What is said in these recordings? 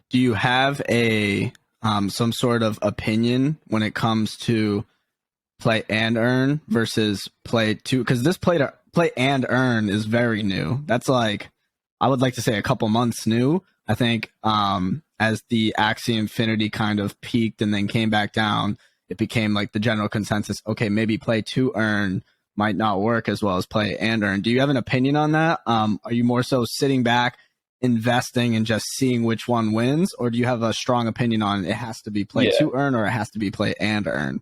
do you have a some sort of opinion when it comes to play and earn versus play to? Because this play and earn is very new. That's like, I would like to say a couple months new. I think as the Axie Infinity kind of peaked and then came back down, it became like the general consensus. Okay, maybe play to earn might not work as well as play and earn. Do you have an opinion on that? Are you more so sitting back, investing, and just seeing which one wins, or do you have a strong opinion on it has to be play to earn or it has to be play and earn?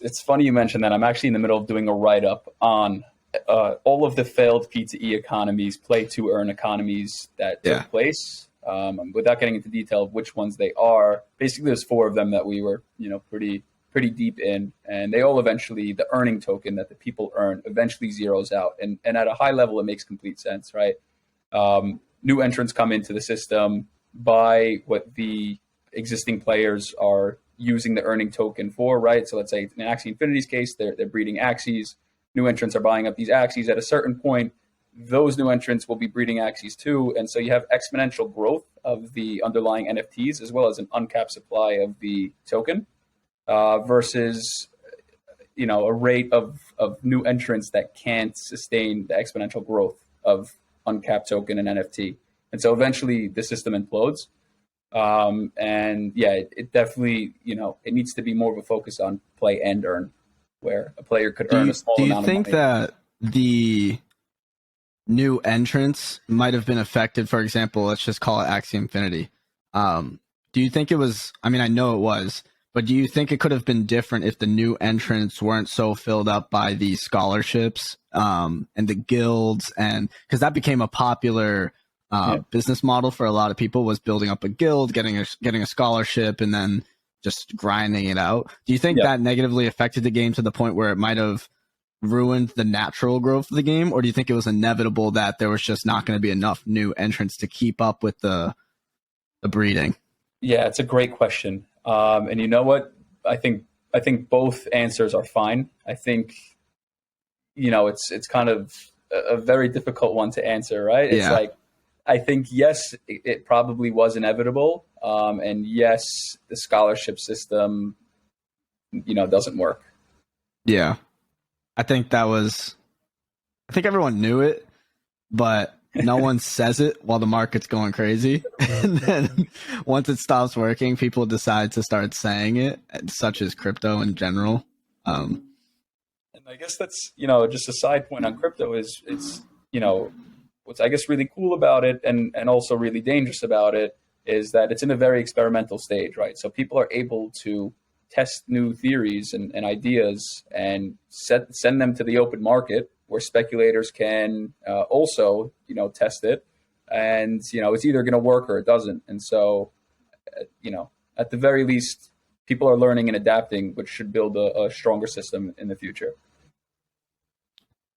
It's funny you mentioned that. I'm actually in the middle of doing a write-up on all of the failed P2E economies, play to earn economies that took place. Without getting into detail of which ones they are, basically there's 4 of them that we were, pretty deep in, and they all eventually, the earning token that the people earn eventually zeroes out. And at a high level, it makes complete sense, right? New entrants come into the system, buy what the existing players are using the earning token for, right? So let's say in Axie Infinity's case, they're breeding Axies. New entrants are buying up these Axies. At a certain point, those new entrants will be breeding Axies too. And so you have exponential growth of the underlying NFTs as well as an uncapped supply of the token versus, a rate of new entrants that can't sustain the exponential growth of uncapped token and NFT. And so eventually the system implodes. It definitely, it needs to be more of a focus on play and earn, where a player could earn a small amount of money. Do you think that the new entrants might have been affected? For example, let's just call it Axie Infinity. Do you think it was, I know it was, but do you think it could have been different if the new entrants weren't so filled up by the scholarships and the guilds? And because that became a popular business model for a lot of people, was building up a guild, getting a scholarship, and then just grinding it out. Do you think that negatively affected the game to the point where it might have ruined the natural growth of the game? Or do you think it was inevitable that there was just not going to be enough new entrants to keep up with the breeding? Yeah, it's a great question. And you know what? I think both answers are fine. I think, it's kind of a very difficult one to answer, right? It's like, I think, yes, it probably was inevitable. And yes, the scholarship system, doesn't work. Yeah. I think everyone knew it, but no one says it while the market's going crazy. And then once it stops working, people decide to start saying it, such as crypto in general. And I guess that's, just a side point on crypto is it's, what's I guess really cool about it and also really dangerous about it is that it's in a very experimental stage, right? So people are able to test new theories and ideas and send them to the open market where speculators can also, test it. And, it's either going to work or it doesn't. And so, at the very least, people are learning and adapting, which should build a stronger system in the future.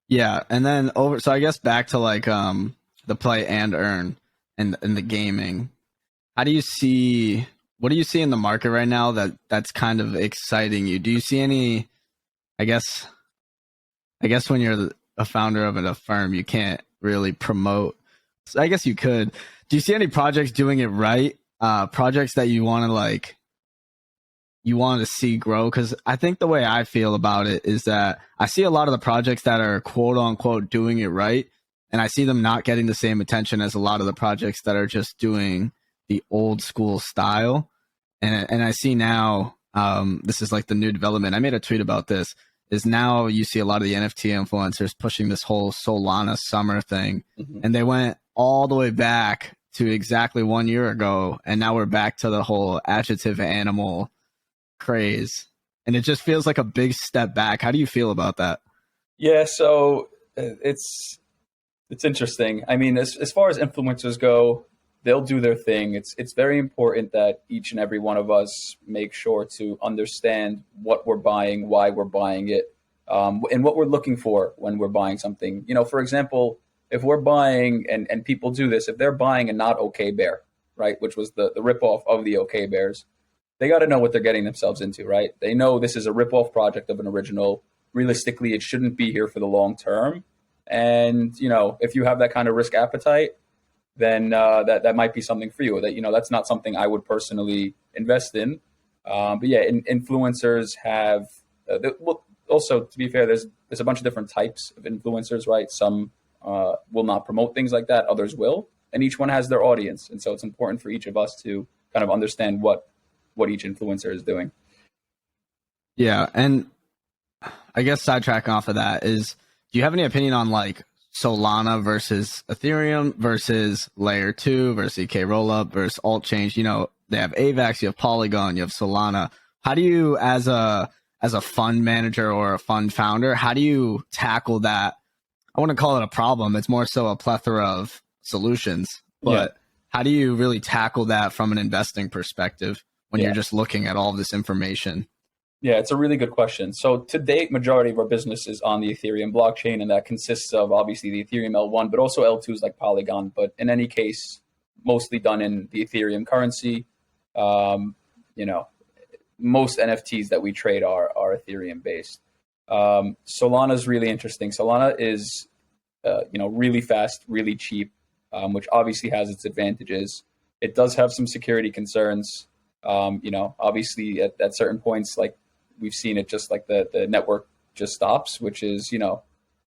Yeah. And then so I guess back to like the play and earn and the gaming. What do you see in the market right now that's kind of exciting you? Do you see any, I guess when you're a founder of a firm, you can't really promote. So I guess you could. Do you see any projects doing it right? Projects that you want to see grow? Because I think the way I feel about it is that I see a lot of the projects that are quote unquote doing it right, and I see them not getting the same attention as a lot of the projects that are just doing the old school style. And I see now, this is like the new development. I made a tweet about this. Is now you see a lot of the NFT influencers pushing this whole Solana summer thing, and they went all the way back to exactly 1 year ago, and now we're back to the whole adjective animal craze, and it just feels like a big step back. How do you feel about that? Yeah, so it's interesting. I mean, as far as influencers go, they'll do their thing. It's very important that each and every one of us make sure to understand what we're buying, why we're buying it, and what we're looking for when we're buying something. For example, if we're buying, and people do this, if they're buying a not okay bear, right, which was the ripoff of the okay bears, they got to know what they're getting themselves into, right? They know this is a ripoff project of an original. Realistically, it shouldn't be here for the long term. And, if you have that kind of risk appetite, then that might be something for you. That that's not something I would personally invest in. But yeah, influencers have. Well, also, to be fair, there's a bunch of different types of influencers, right? Some will not promote things like that, others will, and each one has their audience, and so it's important for each of us to kind of understand what each influencer is doing. Yeah, and I guess sidetracking off of that is, do you have any opinion on like Solana versus Ethereum versus Layer 2 versus EK Rollup versus Altchain? They have AVAX, you have Polygon, you have Solana. How do you, as a fund manager or a fund founder, how do you tackle that? I wouldn't call it a problem. It's more so a plethora of solutions. But how do you really tackle that from an investing perspective when you're just looking at all of this information? Yeah, it's a really good question. So to date, majority of our business is on the Ethereum blockchain, and that consists of obviously the Ethereum L1, but also L2s like Polygon. But in any case, mostly done in the Ethereum currency. Most NFTs that we trade are Ethereum based. Solana is really interesting. Solana is, really fast, really cheap, which obviously has its advantages. It does have some security concerns. Obviously at certain points, like we've seen it, just like the network just stops, which is,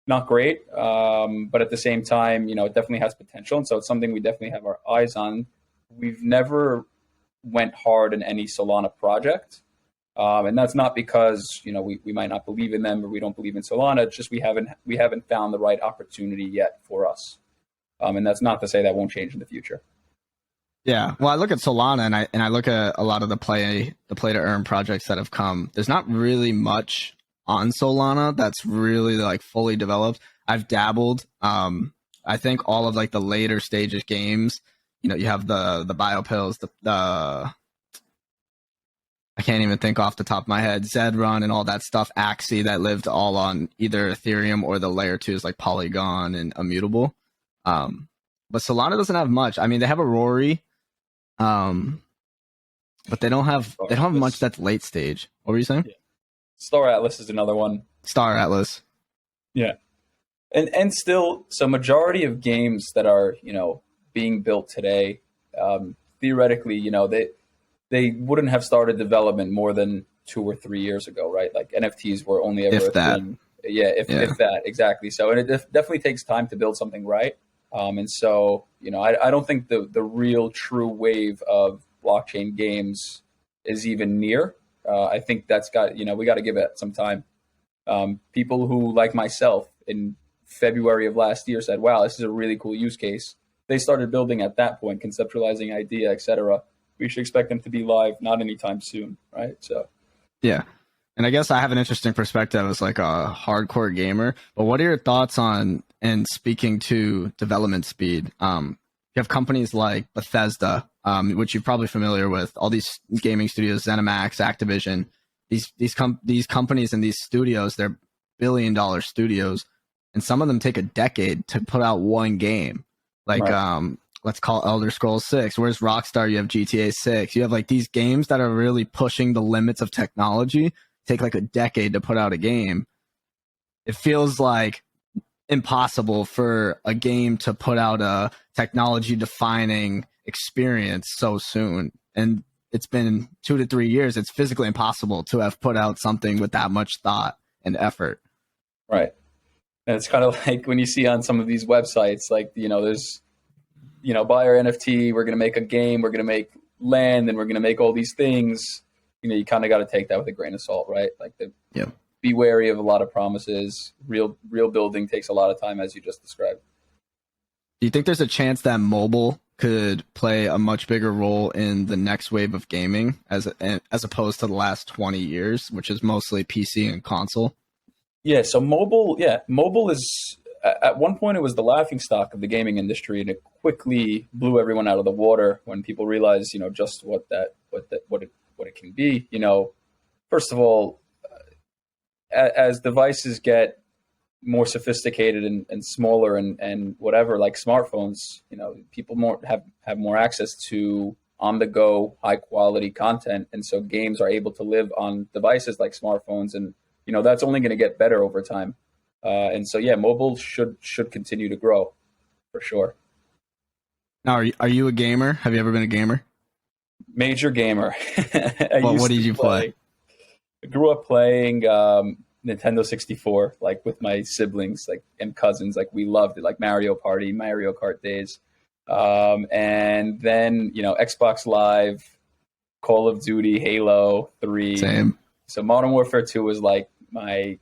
not great. But at the same time, it definitely has potential. And so it's something we definitely have our eyes on. We've never went hard in any Solana project. And that's not because, we might not believe in them or we don't believe in Solana. It's just we haven't found the right opportunity yet for us. And that's not to say that won't change in the future. Yeah, well, I look at Solana and I look at a lot of the play to earn projects that have come. There's not really much on Solana that's really like fully developed. I've dabbled. I think all of like the later stages games, you have the biopills, the I can't even think off the top of my head, Zed Run and all that stuff, Axie, that lived all on either Ethereum or the layer 2s like Polygon and Immutable. But Solana doesn't have much. I mean, they have a Rory, but they don't have much that's late stage. What were you saying? Yeah. Star Atlas is another one. Star Atlas. Yeah. And still, so majority of games that are, being built today, theoretically, they wouldn't have started development more than 2 or 3 years ago, right? Like NFTs were only ever if a that. thing. Yeah, if that, exactly. So, and it definitely takes time to build something right. And so, I don't think the real true wave of blockchain games is even near. I think that's got, we got to give it some time. People who, like myself, in February of last year said, wow, this is a really cool use case. They started building at that point, conceptualizing idea, etc. We should expect them to be live not anytime soon, right? So, yeah. And I guess I have an interesting perspective as like a hardcore gamer. But what are your thoughts on, and speaking to development speed? You have companies like Bethesda, which you're probably familiar with. All these gaming studios, ZeniMax, Activision. These companies and these studios, they're billion-dollar studios, and some of them take a decade to put out one game. Like right. Let's call Elder Scrolls 6. Where's Rockstar? You have GTA 6. You have like these games that are really pushing the limits of technology. Take like a decade to put out a game. It feels like impossible for a game to put out a technology defining experience so soon. And it's been 2 to 3 years. It's physically impossible to have put out something with that much thought and effort. Right. And it's kind of like when you see on some of these websites, like, there's, buy our NFT, we're going to make a game, we're going to make land, and we're going to make all these things. You kind of got to take that with a grain of salt, right? Like, be wary of a lot of promises. Real building takes a lot of time, as you just described. Do you think there's a chance that mobile could play a much bigger role in the next wave of gaming as opposed to the last 20 years, which is mostly PC and console? Yeah, so mobile is, at one point it was the laughingstock of the gaming industry, and it quickly blew everyone out of the water when people realized, just what it can be. First of all, as devices get more sophisticated and smaller and whatever, like smartphones, people have more access to on the go high quality content, and so games are able to live on devices like smartphones, and that's only going to get better over time. And so, yeah, mobile should continue to grow for sure. Now, are you a gamer? Have you ever been a gamer? Major gamer. I What used did to you play? play. I grew up playing Nintendo 64, like with my siblings, like and cousins. Like we loved it, like Mario Party, Mario Kart days. And then Xbox Live, Call of Duty, Halo 3. Same. So Modern Warfare 2 was like my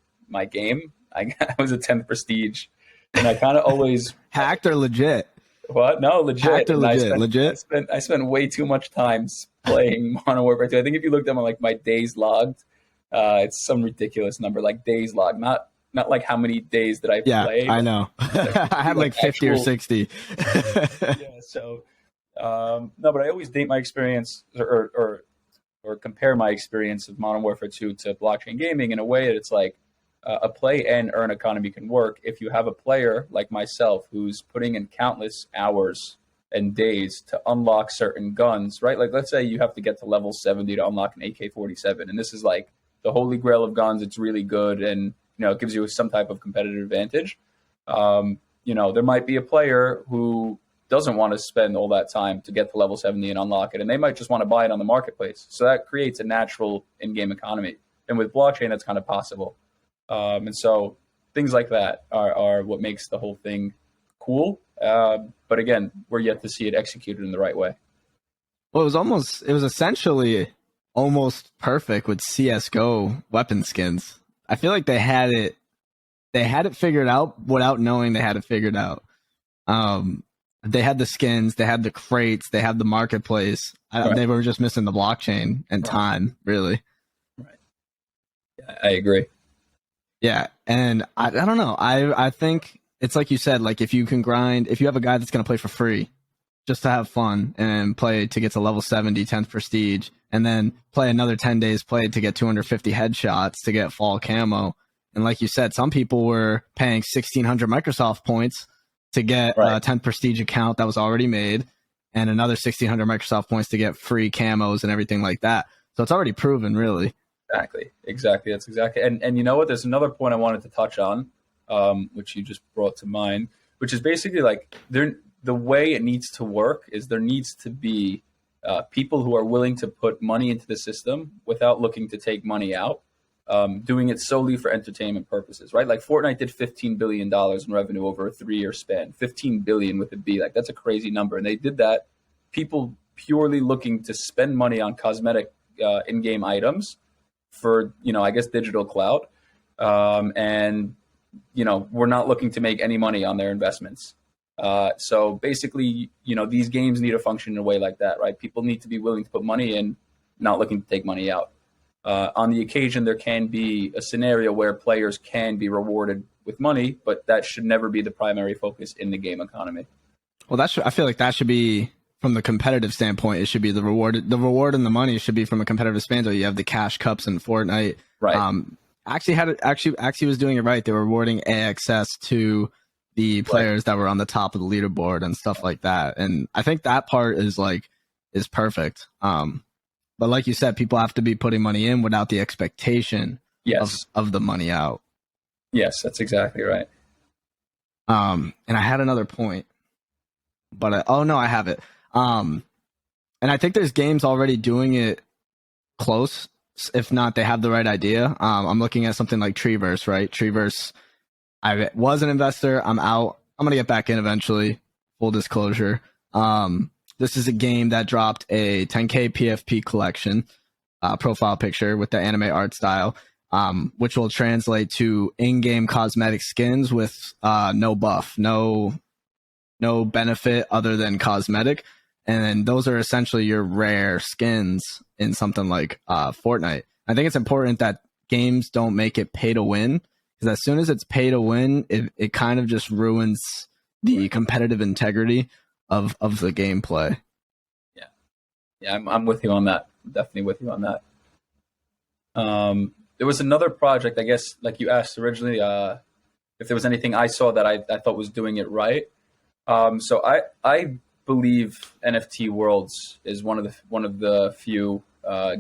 game. I was a 10th prestige, and I kind of always Hacked or legit? what? No, legit. Hacked or And I legit? spent I Legit? spent I spent way too much time playing Modern Warfare 2. I think if you looked at my days logged, it's some ridiculous number, like days logged, not like how many days that I Yeah, played. I know. I had like 50 or 60. Yeah. So no, but I always date my experience or compare my experience of Modern Warfare 2 to blockchain gaming in a way that it's like a play and earn economy can work if you have a player like myself who's putting in countless hours and days to unlock certain guns, right? Like, let's say you have to get to level 70 to unlock an AK-47, and this is like the holy grail of guns. It's really good, and it gives you some type of competitive advantage. There might be a player who doesn't want to spend all that time to get to level 70 and unlock it, and they might just want to buy it on the marketplace. So that creates a natural in-game economy, and with blockchain, that's kind of possible. And so things like that are what makes the whole thing cool. But again, we're yet to see it executed in the right way. Well, it was essentially almost perfect with CS:GO weapon skins. I feel like they had it figured out without knowing they had it figured out. They had the skins, they had the crates, they had the marketplace. Right. They were just missing the blockchain and time, really. Right. Yeah, I agree. Yeah, and I don't know. I think it's like you said, like if you can grind, if you have a guy that's going to play for free just to have fun and play to get to level 70, 10th prestige, and then play another 10 days play to get 250 headshots to get fall camo. And like you said, some people were paying 1,600 Microsoft points to get a 10th prestige account that was already made, and another 1,600 Microsoft points to get free camos and everything like that. So it's already proven, really. Exactly. That's exactly. And you know what? There's another point I wanted to touch on, which you just brought to mind, which is basically like the way it needs to work is there needs to be people who are willing to put money into the system without looking to take money out, doing it solely for entertainment purposes, right? Like Fortnite did $15 billion in revenue over a 3-year span, 15 billion with a B. Like that's a crazy number. And they did that, people purely looking to spend money on cosmetic in-game items for, I guess, digital clout. And, we're not looking to make any money on their investments. So basically, these games need to function in a way like that, right? People need to be willing to put money in, not looking to take money out. On the occasion, there can be a scenario where players can be rewarded with money, but that should never be the primary focus in the game economy. Well, I feel like that should be, from the competitive standpoint, it should be the reward. The reward and the money should be from a competitive standpoint. You have the cash cups in Fortnite. Right. Actually was doing it right. They were rewarding AXS to the players that were on the top of the leaderboard and stuff like that. And I think that part is perfect. But like you said, people have to be putting money in without the expectation of the money out. Yes, that's exactly right. And I had another point, but I have it. And I think there's games already doing it close. If not, they have the right idea. I'm looking at something like Treeverse, right? Treeverse, I was an investor. I'm out. I'm going to get back in eventually. Full disclosure. This is a game that dropped a 10K PFP collection profile picture with the anime art style, which will translate to in-game cosmetic skins with no buff, no benefit other than cosmetic. And then those are essentially your rare skins in something like Fortnite. I think it's important that games don't make it pay to win, because as soon as it's pay to win, it kind of just ruins the competitive integrity of the gameplay. Yeah, I'm with you on that. I'm definitely with you on that. There was another project, I guess, like you asked originally, if there was anything I saw that I thought was doing it right. So I believe NFT Worlds is one of the few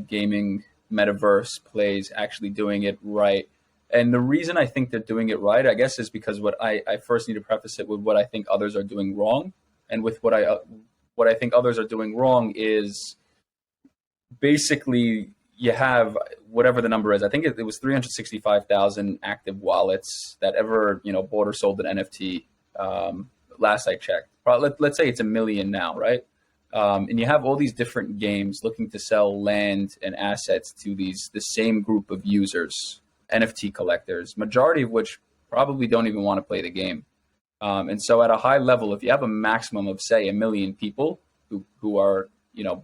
gaming metaverse plays actually doing it right. And the reason I think they're doing it right, I guess, is because what I first need to preface it with what I think others are doing wrong, and with what what I think others are doing wrong is basically you have whatever the number is. I think it was 365,000 active wallets that ever, bought or sold an NFT. Last I checked, let's say it's 1 million now, right? And you have all these different games looking to sell land and assets to the same group of users, NFT collectors, majority of which probably don't even want to play the game. And so at a high level, if you have a maximum of, say, 1 million people who are,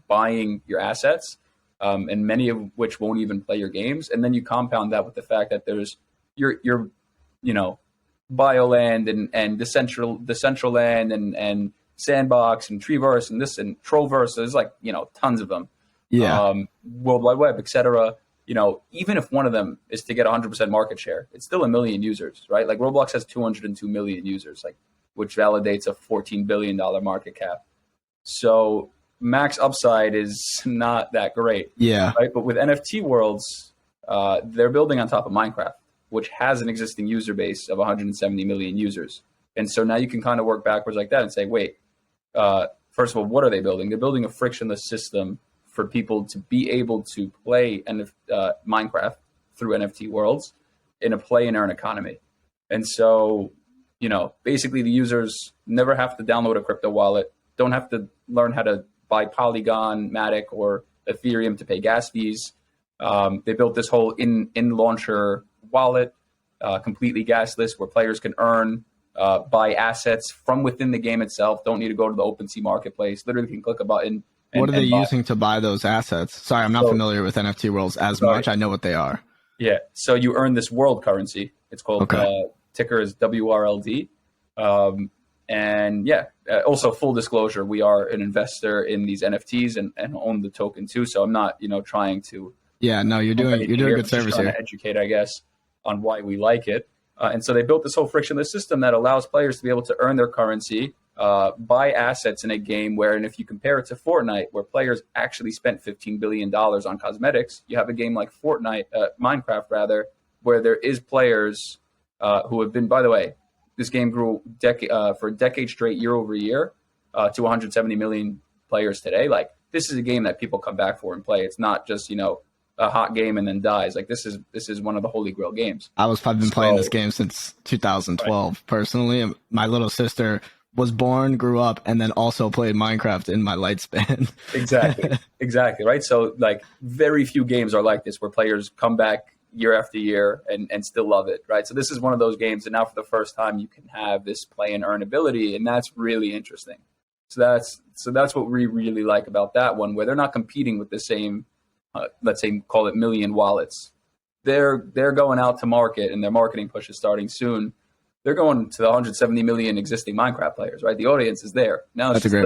buying your assets, and many of which won't even play your games, and then you compound that with the fact that there's your Bioland and Decentraland and Sandbox and Treeverse and this and Trollverse. There's tons of them. Yeah. World Wide Web, etc. Even if one of them is to get 100% market share, it's still 1 million users, right? Like Roblox has 202 million users, which validates a $14 billion market cap. So max upside is not that great. Yeah. Right. But with NFT worlds, they're building on top of Minecraft, which has an existing user base of 170 million users. And so now you can kind of work backwards like that and say, wait, first of all, what are they building? They're building a frictionless system for people to be able to play Minecraft through NFT worlds in a play and earn economy. And so, basically the users never have to download a crypto wallet, don't have to learn how to buy Polygon, Matic, or Ethereum to pay gas fees. They built this whole in-launcher wallet, completely gasless, where players can earn, buy assets from within the game itself. Don't need to go to the OpenSea marketplace. Literally can click a button. What are they using to buy those assets? Sorry, I'm not familiar with NFT worlds as much. I know what they are. Yeah. So you earn this world currency. It's called, ticker is WRLD. Also full disclosure, we are an investor in these NFTs and own the token too. So I'm not, trying to. Yeah, no, you're doing good service here. To educate, I guess, on why we like it. And so they built this whole frictionless system that allows players to be able to earn their currency, buy assets in a game where, and if you compare it to Fortnite, where players actually spent $15 billion on cosmetics, you have a game like Minecraft rather, where there is players who have been, by the way, this game grew for a decade straight, year over year, to 170 million players today. This is a game that people come back for and play. It's not just, a hot game and then dies. This is one of the holy grail games. I've been playing this game since 2012 personally. My little sister was born, grew up, and then also played Minecraft in my lifespan. Exactly. Right. So very few games are like this, where players come back year after year and still love it. Right. So this is one of those games, and now for the first time you can have this play and earn ability, and that's really interesting. So that's what we really like about that one, where they're not competing with the same, let's say, call it million wallets. They're going out to market, and their marketing push is starting soon. They're going to the 170 million existing Minecraft players, right? The audience is there. Now it's That's a great